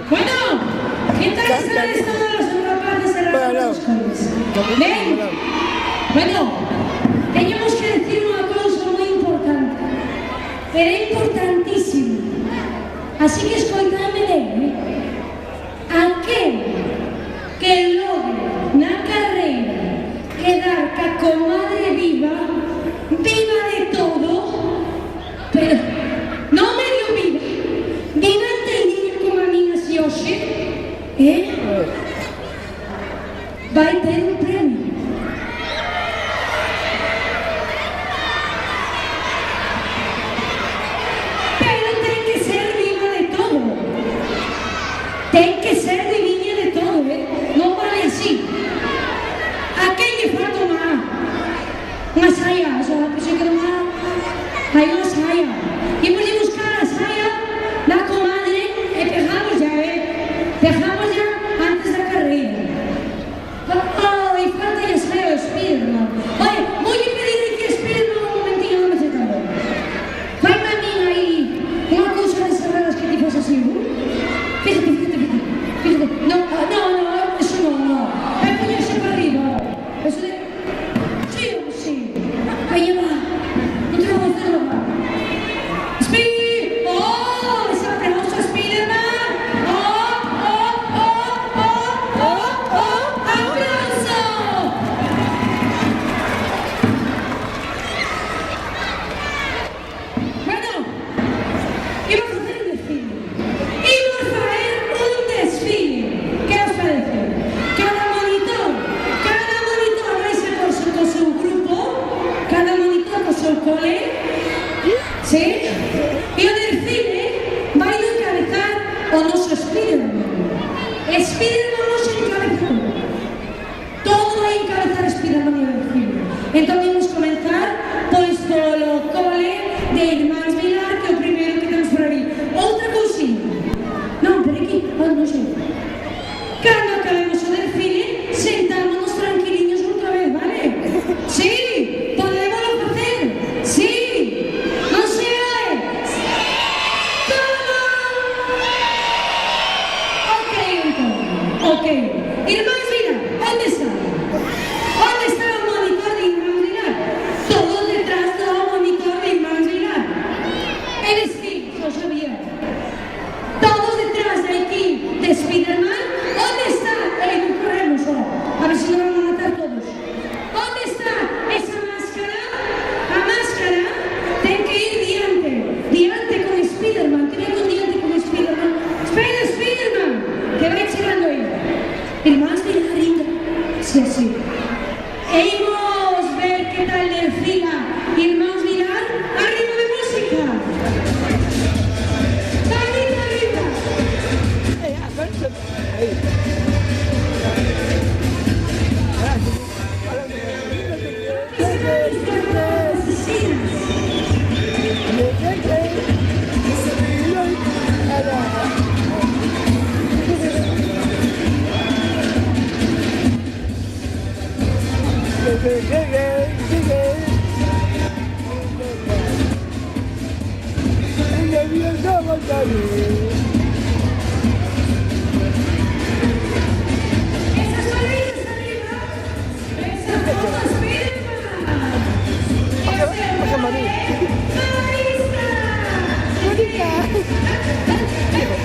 Bueno, ¿qué tal están los incapaces de los jóvenes? ¿Ven? Bueno, tenemos que decir una cosa muy importante, pero importantísima. Así que escoitadme ben, aquel que logre na carreira quedar ca comadre viva, viva de todo, pero non medio viva, viva entendida como a min así hoxe, vai ter un premio. Pero ten que ser viva de todo. Ten que ser divina de todo, non vale así. A quen lle falta unha saia, que se queda hai unha saia. Imos de buscar a saia da comadre e pegamos ya antes da carreira. Ai, falta ya saia o Spiderman. Oye, vou lle pedir que Spiderman un momentinho non me se calor. Vai a min aí unha cousa das cerradas que ti fas así, Fíjate. No, eso no. Vai poñerse para arriba. Eso de... Sí. Aí va. Non te vamos a hacer nada. Ese aplauso a Spiderman. ¡Aplauso! Bueno, íbamos a hacer un desfile. ¿Qué os parece? Cada monitor vai ser con seu grupo, cada monitor con seu cole, ¿sí? E o desfile vai encabezar o noso Spiderman. Spiderman non se encabeza todo vai encabezar Spiderman e o desfile. Entón vamos comenzar pois polo cole de Irmáns Vilar, que é o primeiro que temos por ali. Outra cousinha. Non, pero aquí, non sei. Cando acabemos o desfile, sentámonos tranquiliños outra vez, vale? Sí, podémoslo facer. Sí, non se vai. Como? Ok, entón. Ok. Esas manitas arriba. Esas todas firmas. Oye, María.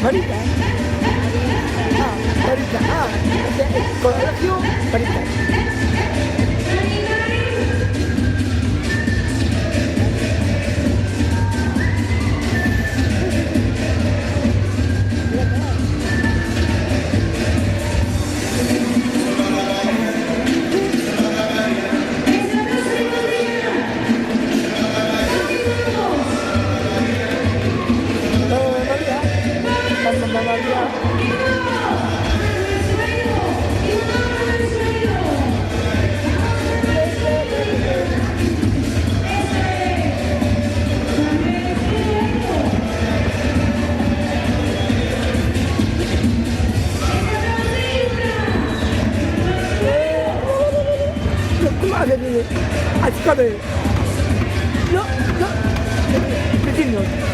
Marita. Ah, Marita. Ah, coloración, Marita. 아직까지 vecinos.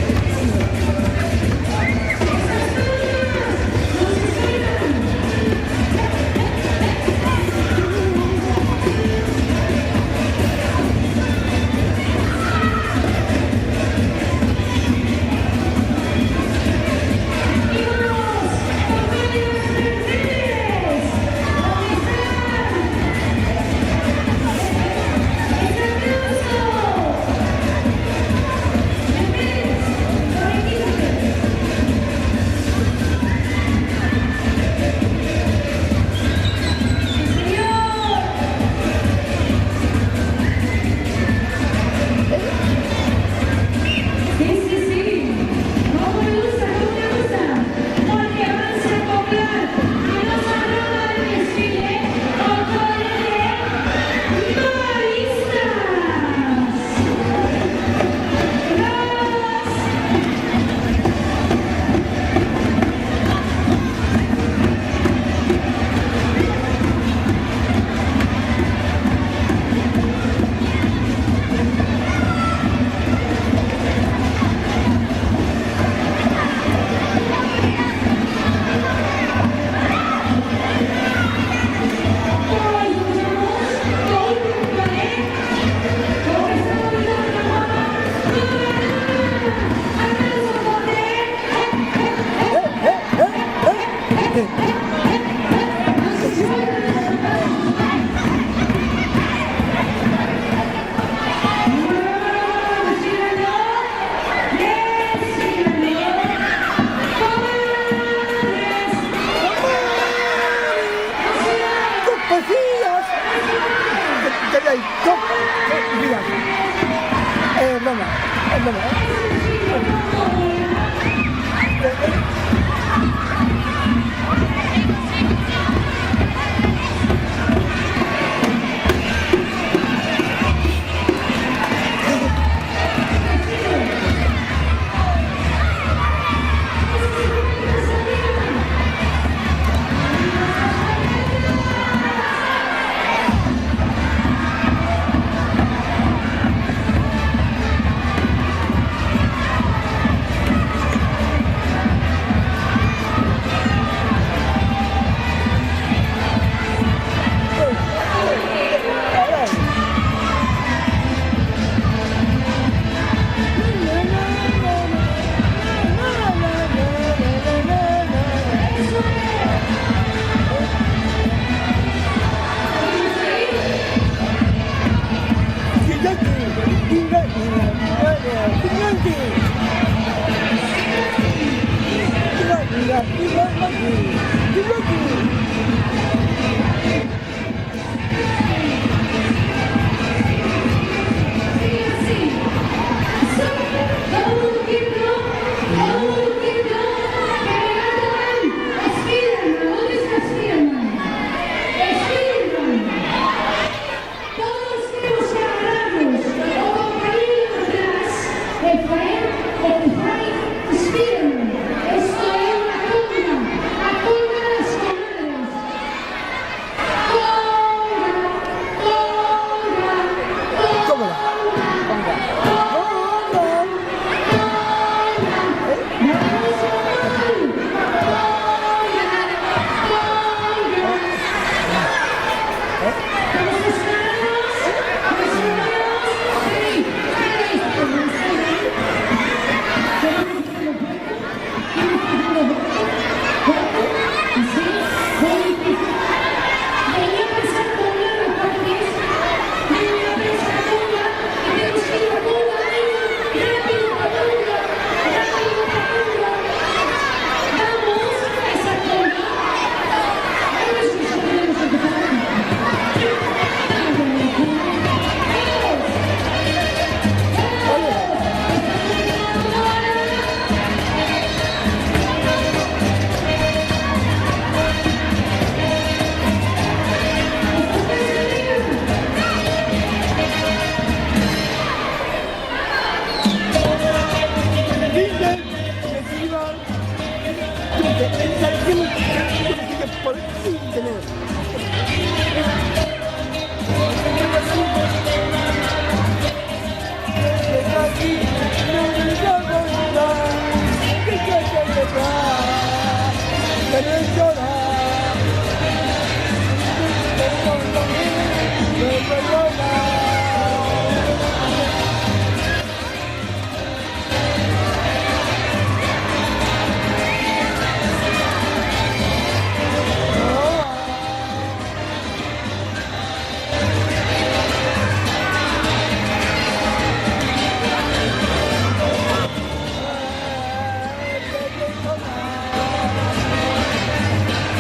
por internet.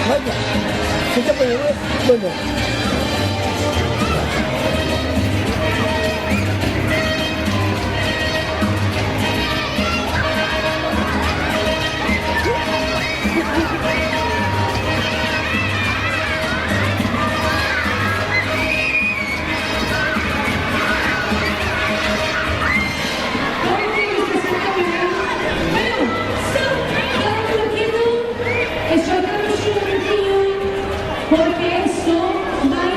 Vaya, se te puede ver, bueno. Porque eso va a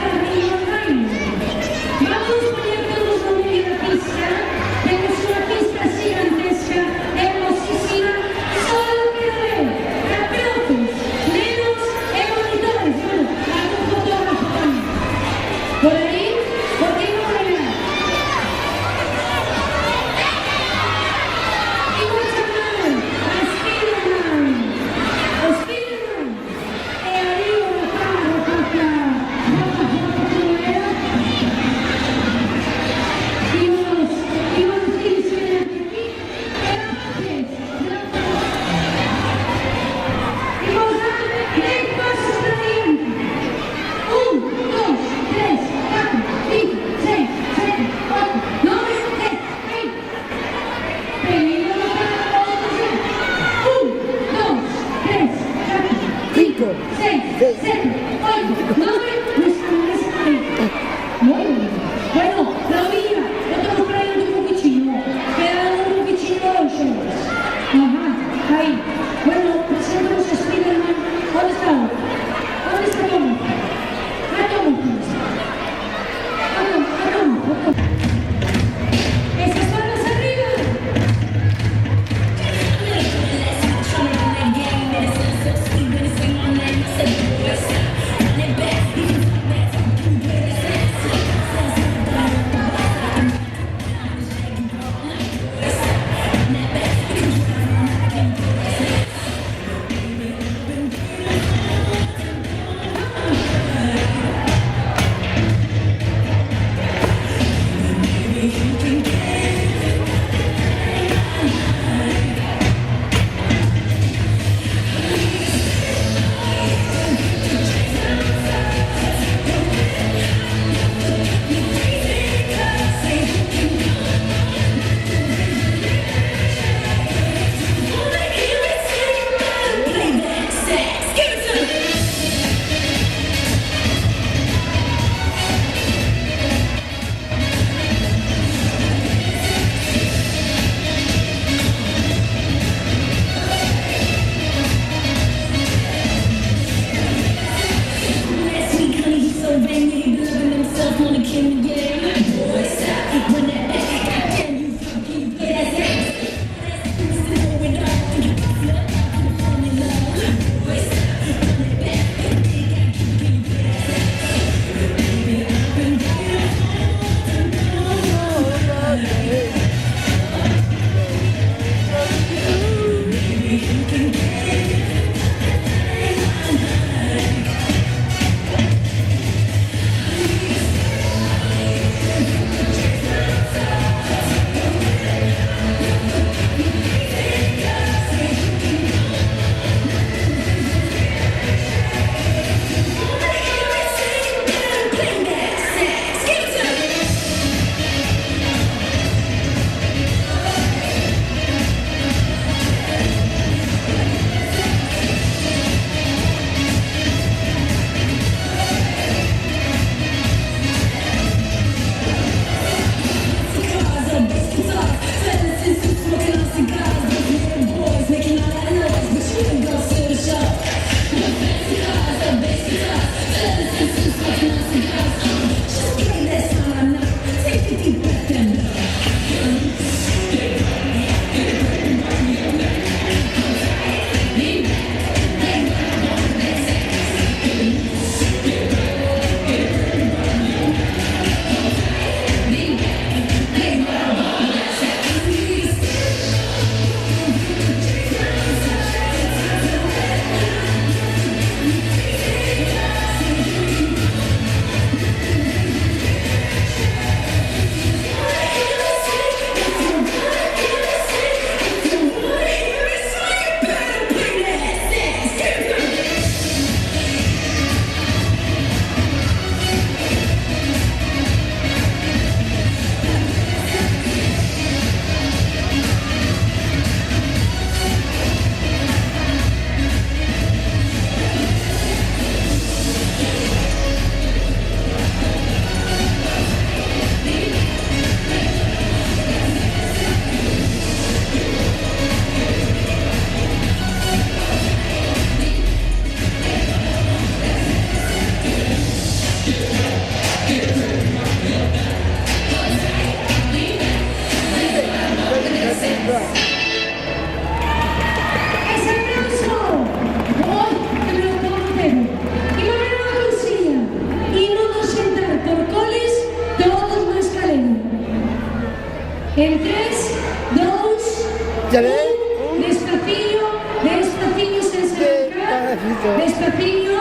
Tres. Despacillo, despacillo, sense arrancar. Despacillo.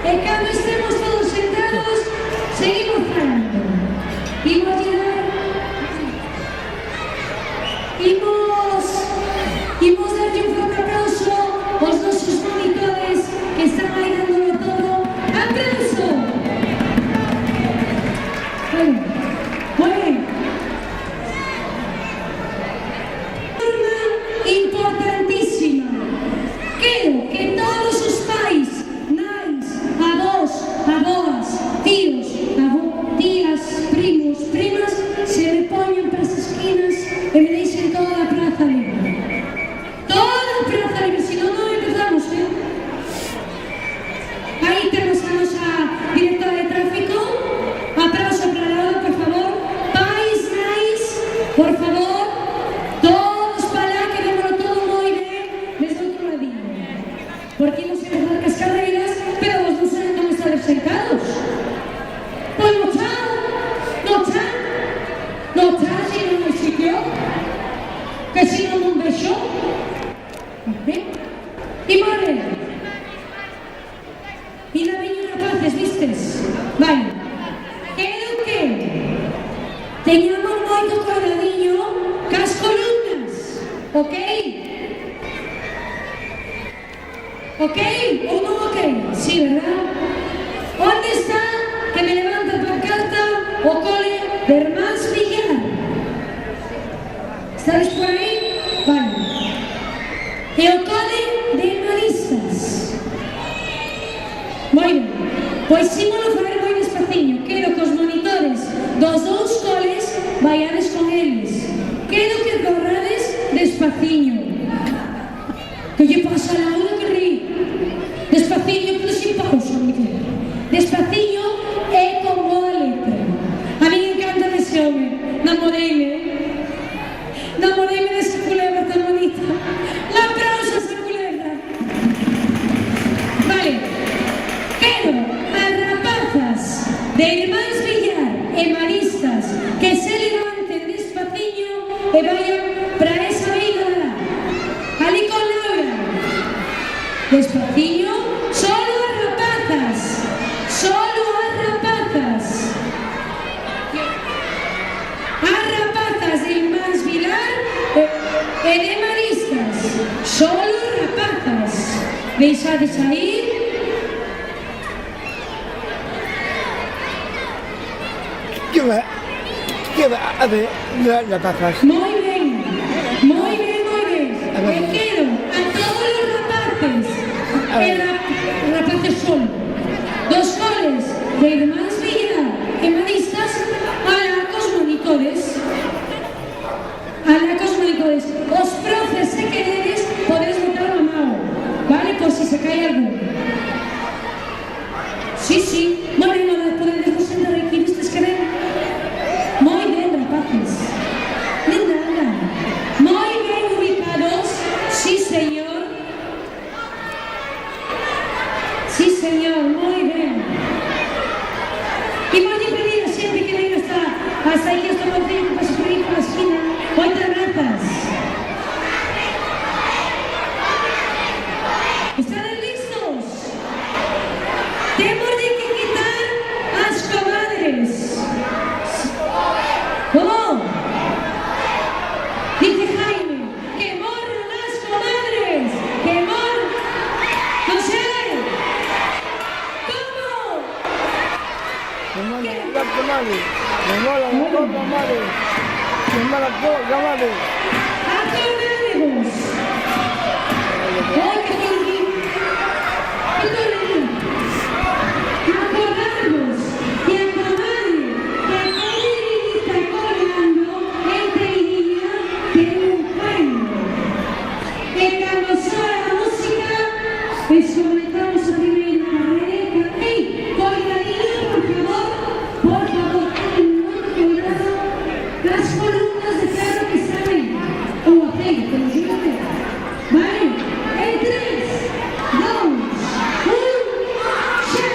E cando estemos todos sentados, seguimos falando. Imos llegar. Imos darlle un forte aplauso aos nosos monitores que están aí dándolo todo. ¡Aplauso! Bueno, muy bien. Norma importantísima. Quero que todos os pais, nais, avós, aboas, tíos, tías, primos, primas, se me poñen para as esquinas e me deixen toda a praza libre. Toda a praza libre, se non empezamos, Aí temos a nosa directora de tráfico. Aplauso para ela, por favor. Pais, nais, por favor. Todos para lá, que vémoslo todo moi ben desde outro ladinho. Porque imos empezar cas carreiras, pero vos non estades sentados. Pois no chan, si non hai sitio, que si non un vexo. E moi ben. Mira, veño rapaces, vistes? Vale. Quero que teñamos moito cuadradiño cas columnas, ok? Ok? Ou non ok? Sí, verdad? Onde está que me levanta a pancarta o cole de Hermans Villar? Estades por aí? Vale. E o cole de Maristas. Moi ben, pois ímolo fazer moi despaciño. Quero que os monitores dos dous coles vaiades con eles. Quero que corrades despaciño. Que lle pasa a Laura que ri? Despaciño, pero sin pausa, Miguel. Despaciño e con boa letra. A mí me encanta ese home. Namoreime desa culebra tan bonita. Un aplauso a esa culebra. Vale. Quero as rapazas de Hermans Villar e Maristas que se levanten despaciño e vayan para esa veiga de lá. Ali con Laura. Despaciño, solo as rapazas. Solo as rapazas. As rapazas de Hermans Villar e de Maristas. Solo as rapazas. Deixades aí. ¿Qué va? A ver, la pasas. Moi ben. E quero a todos os rapaces, rapaces son, dos coles de Hermans Villar e Maristas, alá cos monitores. Os profes, se queredes, podedes botar a mão, vale? Por si se cae algún. Sí. Bueno, podedes vos sentar aquí, vistes que ven? Moi ben, rapaces. Linda. Moi ben ubicados. Sí, señor. Moi ben. E moi de pedir a xente que venga hasta aí, hasta o concello, que pase por aí por la esquina. Moitas grazas. Estades listos? Temos de que quitar as comadres. ¿Cómo? Dice Jaime, que morran las comadres, que morran. No sé. ¿Cómo? Me mola la comadre. Me mola la comadre. Acordadevos. Ay, que torri. Acordadevos que a comadre que está colgando entre ella tiene un cuento. Que cuando suena la música, desconectamos a primeira carrera. ¡Ey! Colgadillo, por favor, ten mucho cuidado. Las columnas de ferro que salen, o aceite, que nos diga. Vale, en 3, 2, 1, ¡ya!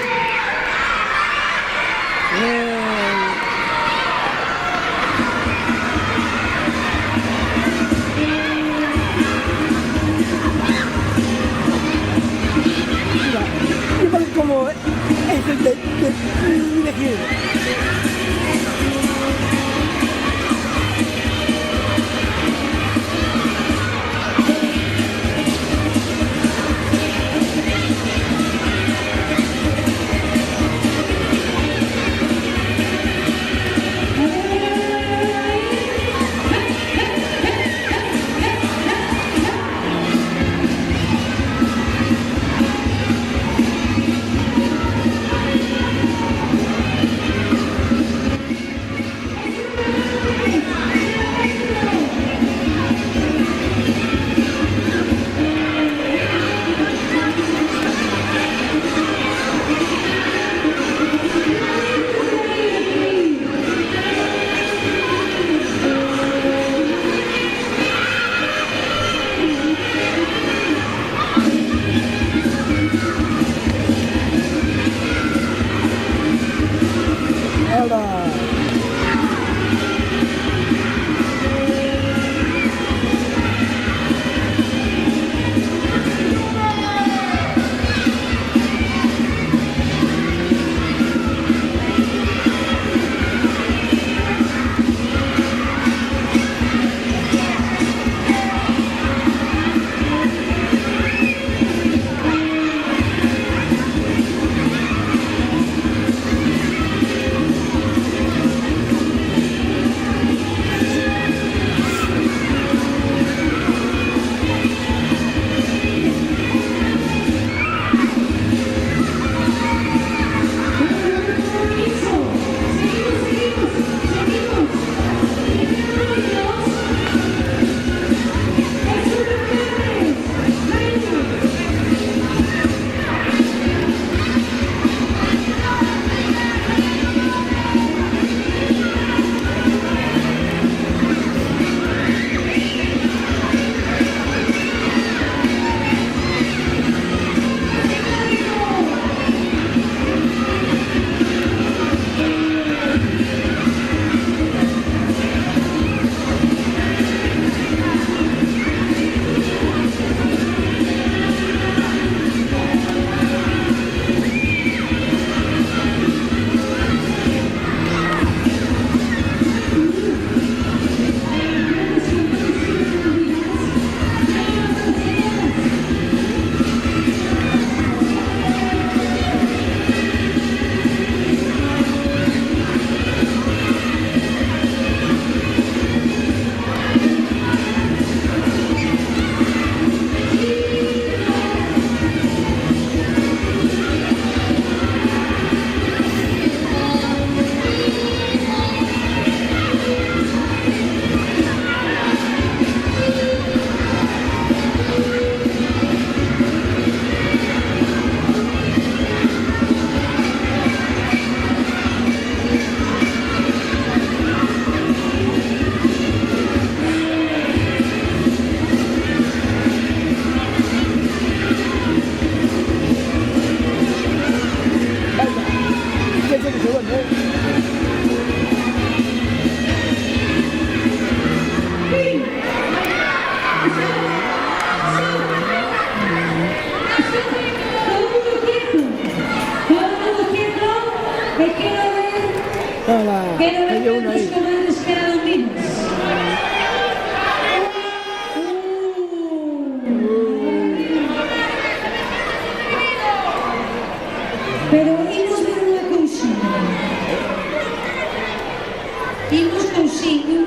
Pero imos ver unha cousiña.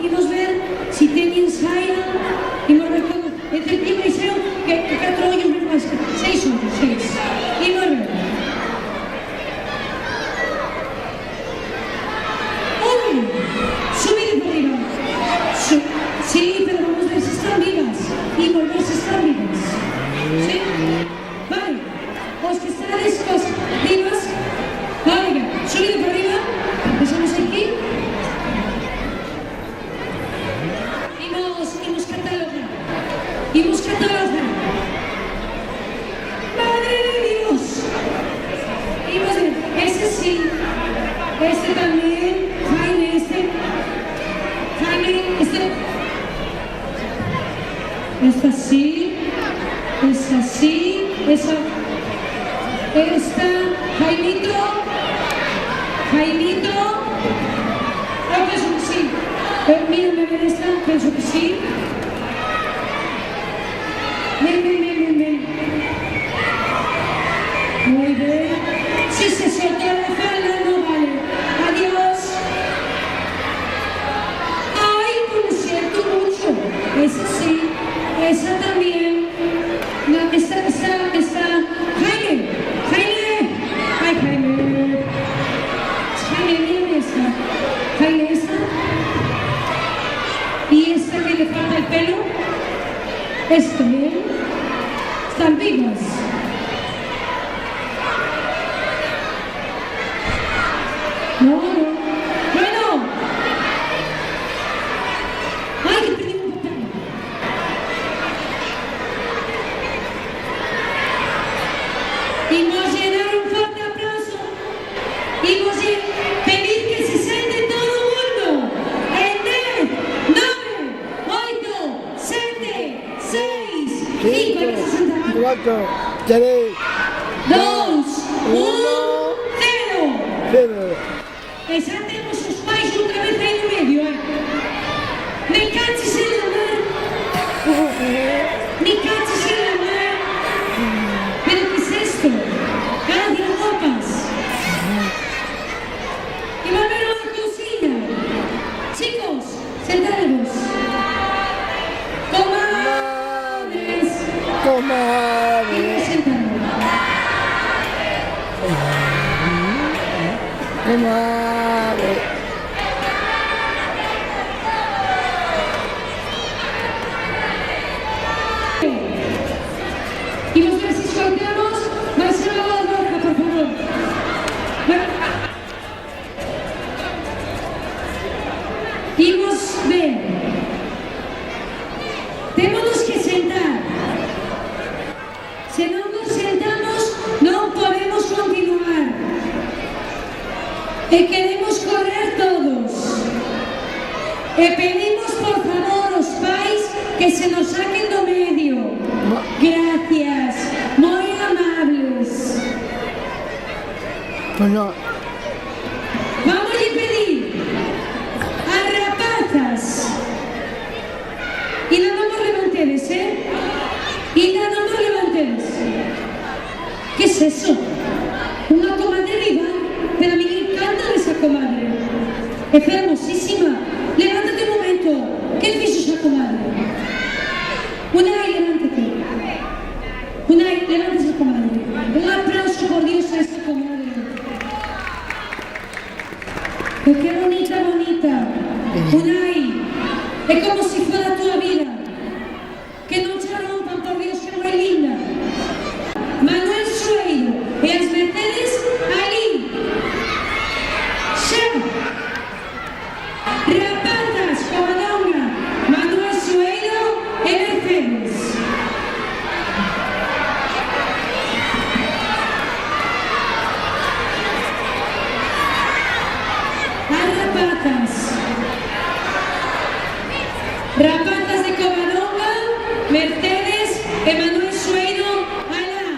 Imos ver si teñen saia, imos ver como... Entre ti me dixeron que 4 ollos máis, 6 ollos, 6. Imos ver. Subir para arriba. Sí, pero vamos a ver si están vivas. Y volver si están vivas. ¿Sí? Vale. Os que estáis vivas. Vale, venga. Subir para arriba. Empezamos aquí. Imos catalogar. Imos catalogar. Madre de Dios. Imos ver. Ese sí. Este también. Jaime, este. Esta sí, esta sí, esta, Jaimito, creo que sí, mírame a ver esta, pienso que sí. Ven. Muy bien, si se soltó la falda no vale, adiós. Ay, por cierto mucho, esa sí. Esa también, no, esta, Jaime, ay Jaime, mírame esta, Jaime esta, y esta que le falta el pelo, esto, ¿bien? Están vivas. No, bueno, ay que perdí un papel. Imos llenar un fuerte aplauso. Imos pedir que se siente todo el mundo. En 10, 9, 8, 7, 6, 5, 4, 3, 2, 1, 0. Esa temos os pais outra vez aí no medio, Me caches en la mar. Me caches en la mar. ¿Pero qué es esto? Gracias, guapas. Y va a haber una cocina. Chicos, sentados. Comadres. Comadres. Comadres. Y vos ver si sorteamos, vais a la boca, por favor. Imos ver. Témonos que sentar. Se non nos sentamos, non podemos continuar. E queremos correr todos. E pedimos por favor aos pais que se nos saquen do medio. Gracias, moi amables. Bueno. Vamos a pedir a rapazas. Y no nos levantedes, Y no nos levantedes. ¿Qué es eso? Una comadre viva, pero a mí me encanta esa comadre. Es hermosísima. Levántate un momento. ¿Qué hizo esa comadre? Unai, levántate. Unai, levántese, comadre. Un aplauso por Dios a esta comadre. Pero qué bonita. Unai, es como si fuera tu vida. Que no te rompan, por Dios, que muy linda. Manuel Sueiro y las Mercedes Ali. Xa. Rapazas, Covadonga, Manuel Sueiro y Mercedes. Rapazas de Covadonga, Mercedes, Emanuel Sueiro, alá.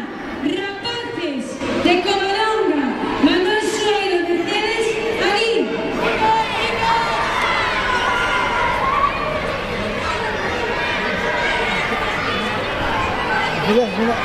Rapaces de Covadonga, Manuel Sueiro, Mercedes, ali. Mira.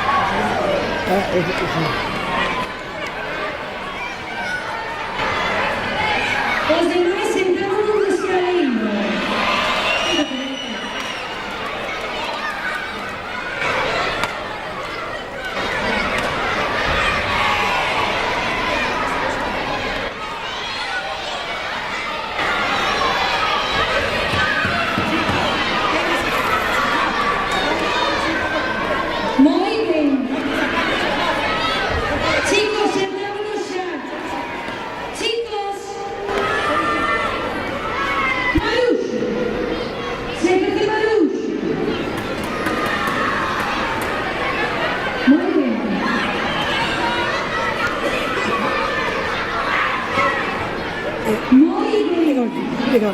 Pero...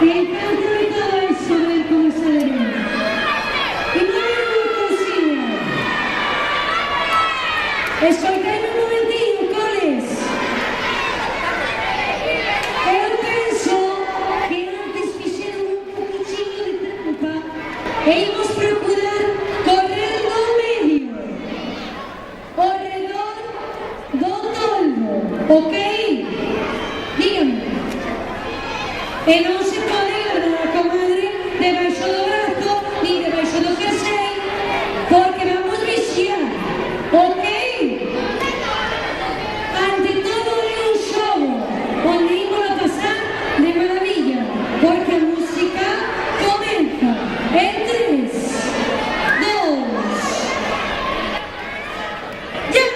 Me encanta de todo eso del comisario. Y no es muy consigo. Escoltadme un momentinho, coles. Eu penso que antes fixeron un poquinho de trampa e imos procurar correr no medio, ao redor do toldo, ok? Dígame. E non se pode guardar a comadre debaixo do brazo ni debaixo do jersey porque vamos vixiar, ok? Ante todo é un xogo onde imos a pasar de maravilla porque a música comeza en 3, 2, ya!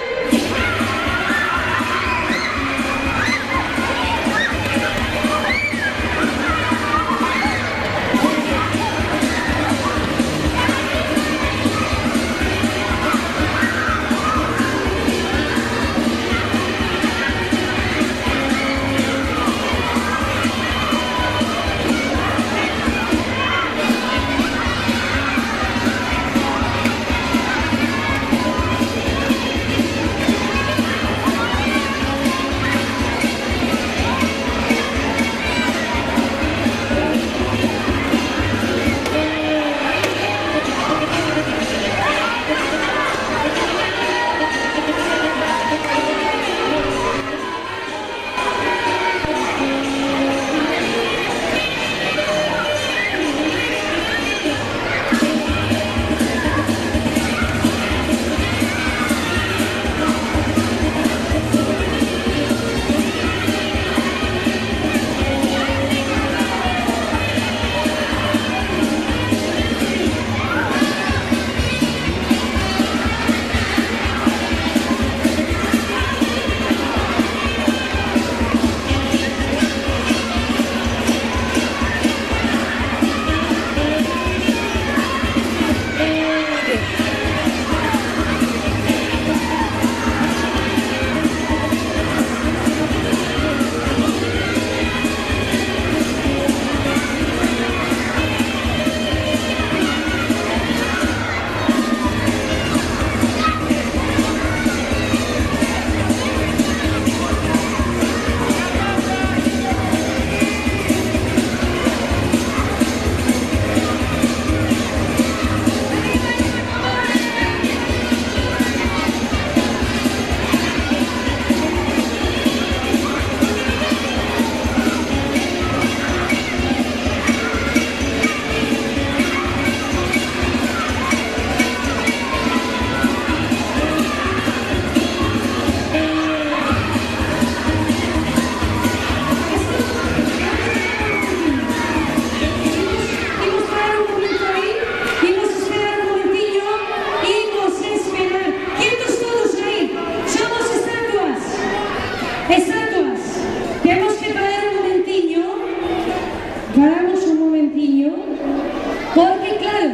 Porque claro,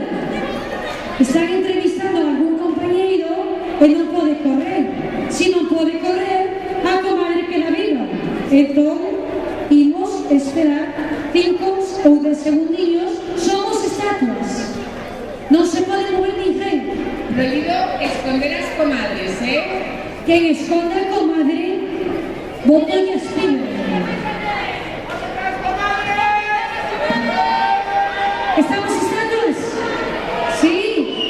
están entrevistando a algún compañeiro e non pode correr. Si non pode correr, a comadre que la viva. Entón, imos esperar 5 ou 10 segundinhos, somos estatuas. Non se pode mover ninguén. Prohibido esconder as comadres, Quen esconda a comadre, botellas pibe. ¿Estamos estatuas? Sí,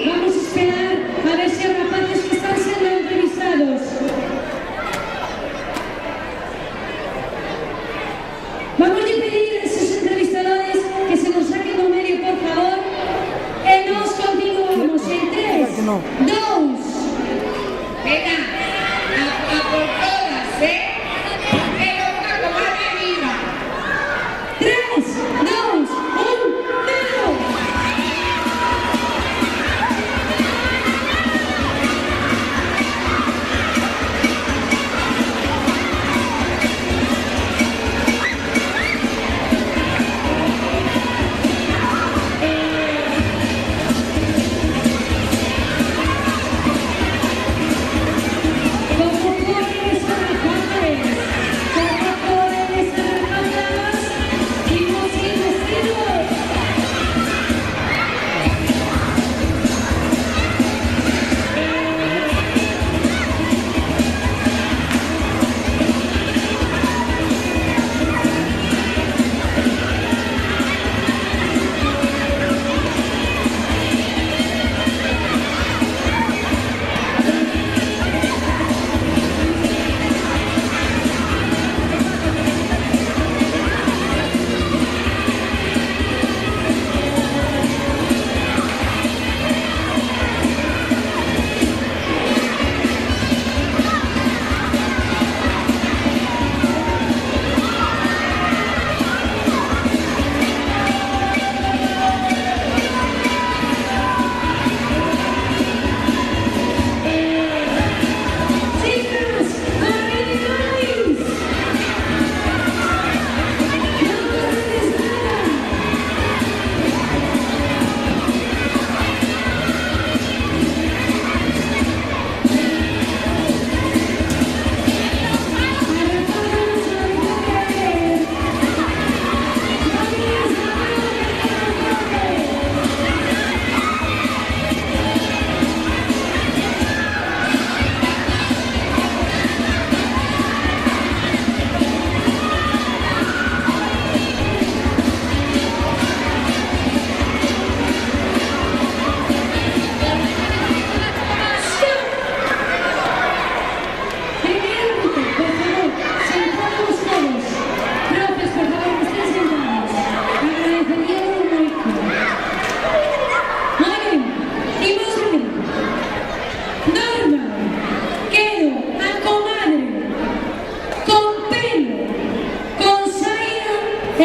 vamos a esperar a ver si hay rapaces que están siendo entrevistados. Vamos a pedir a esos entrevistadores que se nos saquen do medio, por favor, e nos continuamos en 3, 2. Venga, a por todas, Pero una comadre viva. 3, 2, 1, ¡vamos! ¿Cómo corre esa rapaz?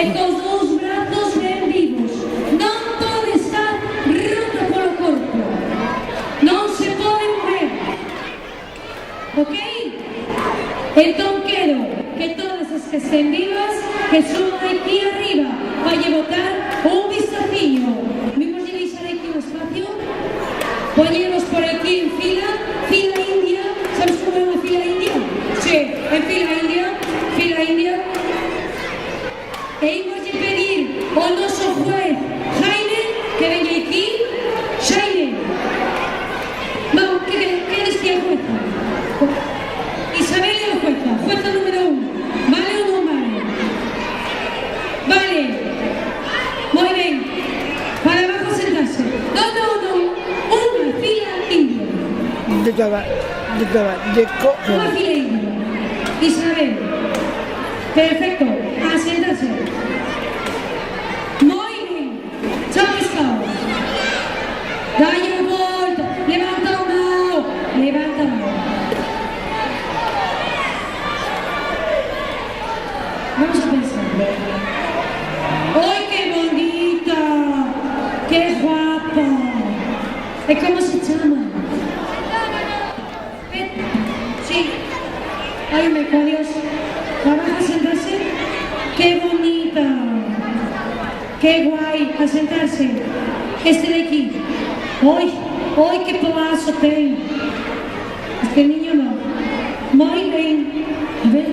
e cos dous brazos ben vivos. Non pode estar rota polo corpo. Non se pode mover. Ok? Entón quero que todas as que estén vivas que suban aquí arriba vai botar un vistaciño. Vimos de deixar aquí un espacio. Poñemos por aquí en fila, fila india. Sabes como é unha fila india? Sí, en fila india, fila india. E imos de pedir ao noso juez Jaime que veña aquí. Jaime, vamos, que eres que é jueza? Isabel é a jueza, jueza número 1. Vale ou non vale? Vale. Moi ben. Para abajo sentarse. Non. Unha fila india. Unha fila india. Isabel. Perfecto. A sentarse. Moi ben. Chao pescado. Dalle a volta. Levanta a mão. Levanta a mão. Vamos a pensar. ¡Ay, qué bonita! ¡Qué guapa! ¿Y cómo se llama? Sí. Ay, me Dios. ¿Vamos a sentarse? ¡Qué bonita! ¡Qué guay! A sentarse. Este de aquí. ¡Ay! ¡Ay, qué palazo ten! Este niño no. Muy bien. A ver.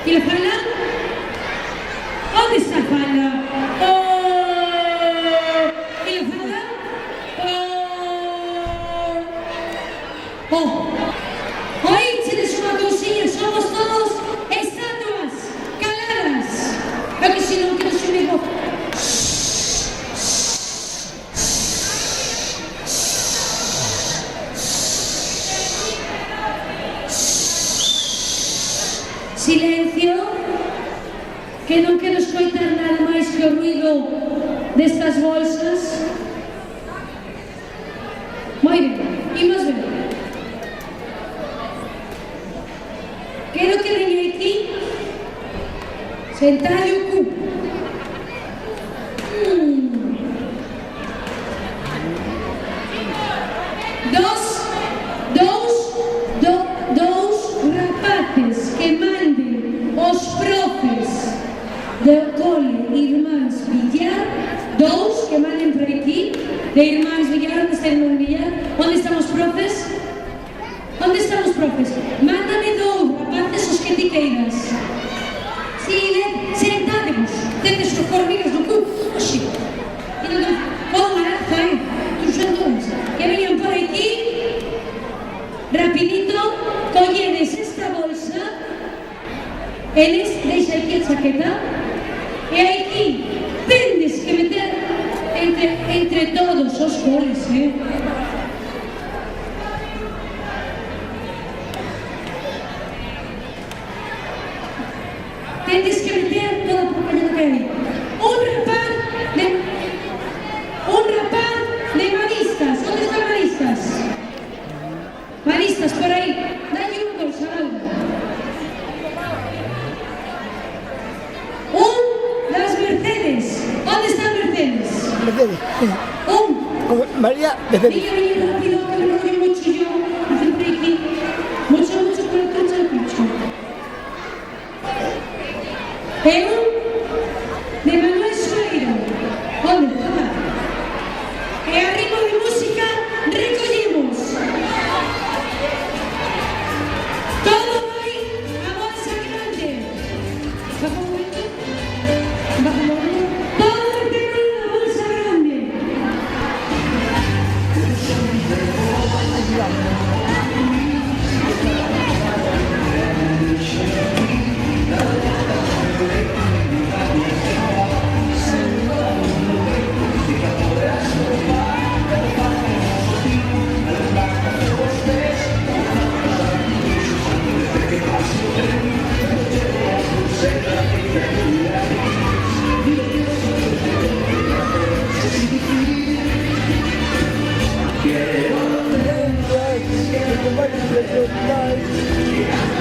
¿Y la falda? ¿Dónde está la falda? ¡Oh! ¿Y la falda? ¡Oh! ¡Oh! ¡Ay, tienes una cosilla! Somos todos estatuas caladas. Es que si no quiero subir vos. Silencio, que non quero escoitar nada máis que o ruido destas bolsas. Moi ben, imos ver. Quero que veña aquí, sentade o cu. Dous rapaces que manden os profes de cole Irmáns Villar, dous que manden por aquí, de Irmáns Villar, onde está Irmáns Villar? Onde están os profes? Onde están os profes? Mándame dous rapaces os que ti queiras. Si, sentademos, tedes os formigas do cu, oxi. E non podo maraza, tú son dous, que veñan por aquí, rapidito, colledes esta bolsa, eles, deixa aquí a chaqueta, e aquí tendes que meter entre todos os coles, Tendes que meter toda a porcaria que hai. Un rapaz de maristas. Onde están maristas? Maristas, por aí. Dalle unha bolsa, algo. Un das Mercedes. Onde están Mercedes? Mercedes. Un. María Mercedes. Niña, rápido, que me lo doy mucho yo. Hacen por aquí. Mucho, por el coche del picho. E un de Manuel Soeiro. Onde? Toma. E a ritmo de música recollemos. Todo vai a bolsa grande. Baja un momento. Baja un momento. Todo el tema a bolsa grande. Thank you.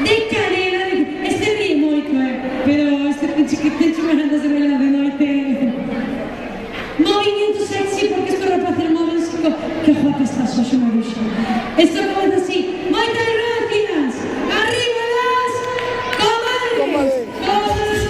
de cadera, este Xosé Maruxa. Esto comeza así. Moitas gracias. Arriba las comadres. Comadres.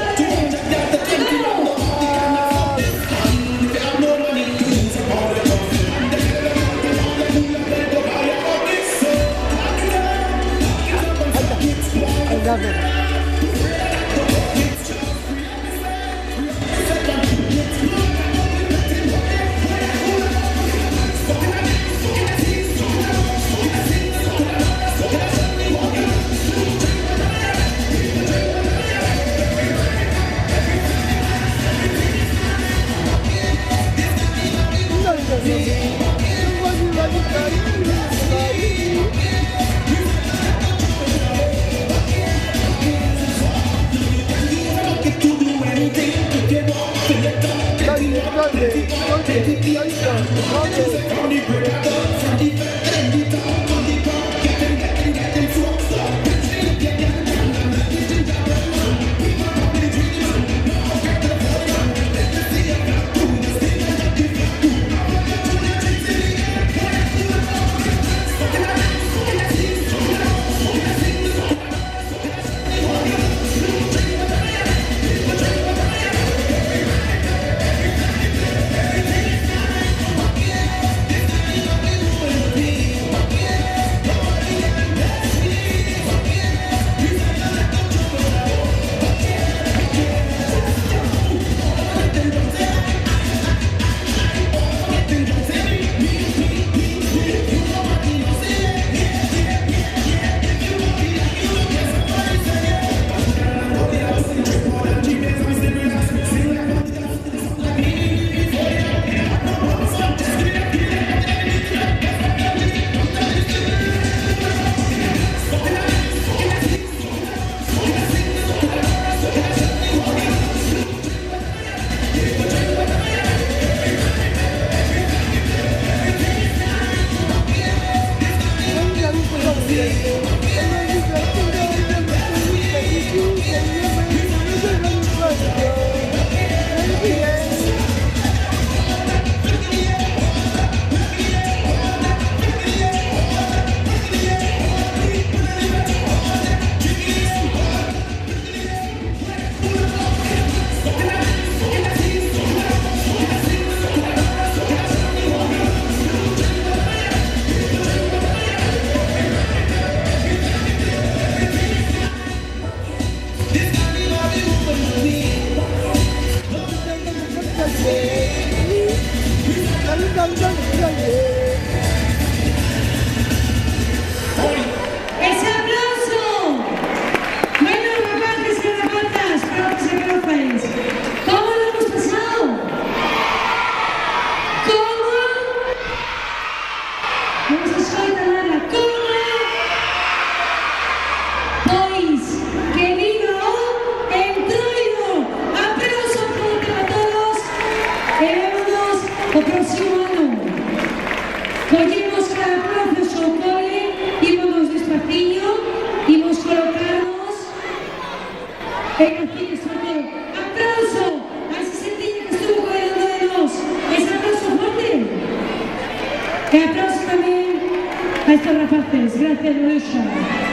Ese aplauso. Bueno, rapaces y rapatas, profes y profes, ¿cómo lo hemos pasado? ¿Cómo? Non se escoita nada. ¿Cómo? Pois, que viva o Entroido. Aplauso para todos e vémonos o próximo ano. Collemos cada profe o seu cole, ímonos despaciño, imos colocarnos en aquí sorteo. Aplauso a ese sentiño que estuvo cuidando de nos. Ese aplauso fuerte. E aplauso tamén a estos rapaces. Gracias, Maruxa.